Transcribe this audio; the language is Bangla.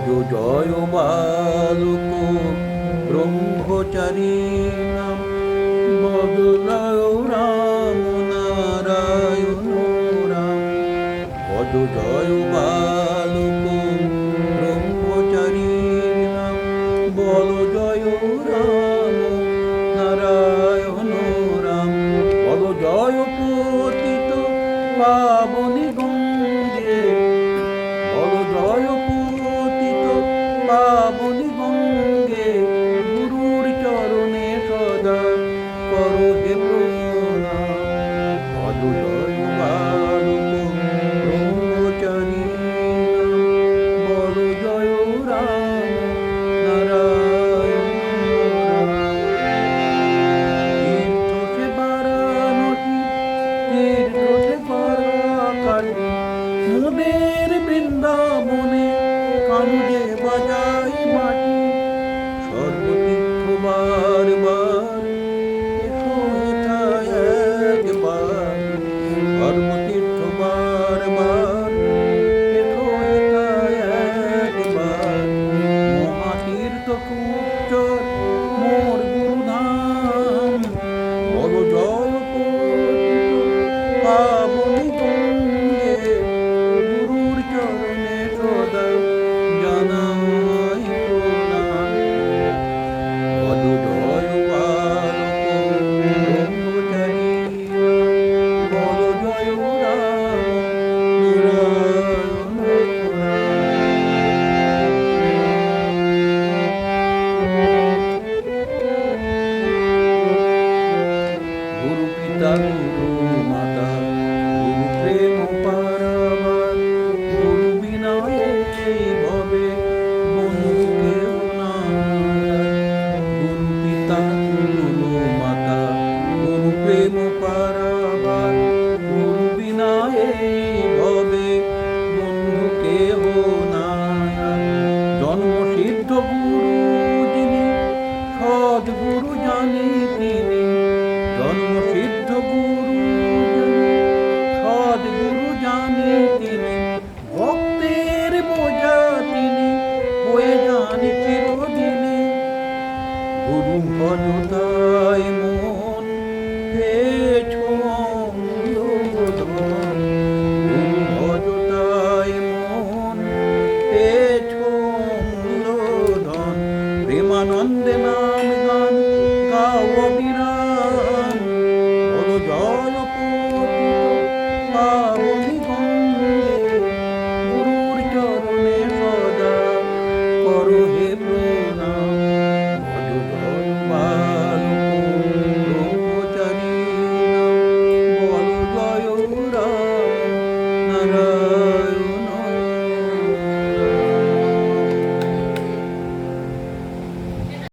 ভজ জয় বালক ব্রহ্মচারী নাম বদলায় রাম নারায়ণ রাম ভজ জয় বালক ব্রহ্মচারী নাম বল জয় রাম নারায়ণ রাম বল জয় পতিত পাবনি গঙ্গে বল জয় পতিত পাবনি গঙ্গে গুরুর চরণে সদা করো হে প্রণাম ভজ জয় বালক ব্রহ্মচারী নাম বল জয় রাম নারায়ণ রাম তীর্থ সে বারাণসী তীর্থ সে বারাকাশী মোদের বৃন্দাবনে কানুজে বাজাই মাটি সর্বতীর্থ বার বার এসো হেথায় একবার সর্বতীর্থ বার বার এসো হেথায় একবার মহাতীর্থ কুচর মোর গুরুধাম বল জয় পতিত পাবনি গঙ্গে গুরুর চরণে সদা জানাই প্রণাম ভজ জয় বালক ব্রহ্মচারী বল জয় রাম নারায়ণ গুরু পিতা গুরু মাতা গুরু প্রেম পারাবার গুরু বিনা এই ভবে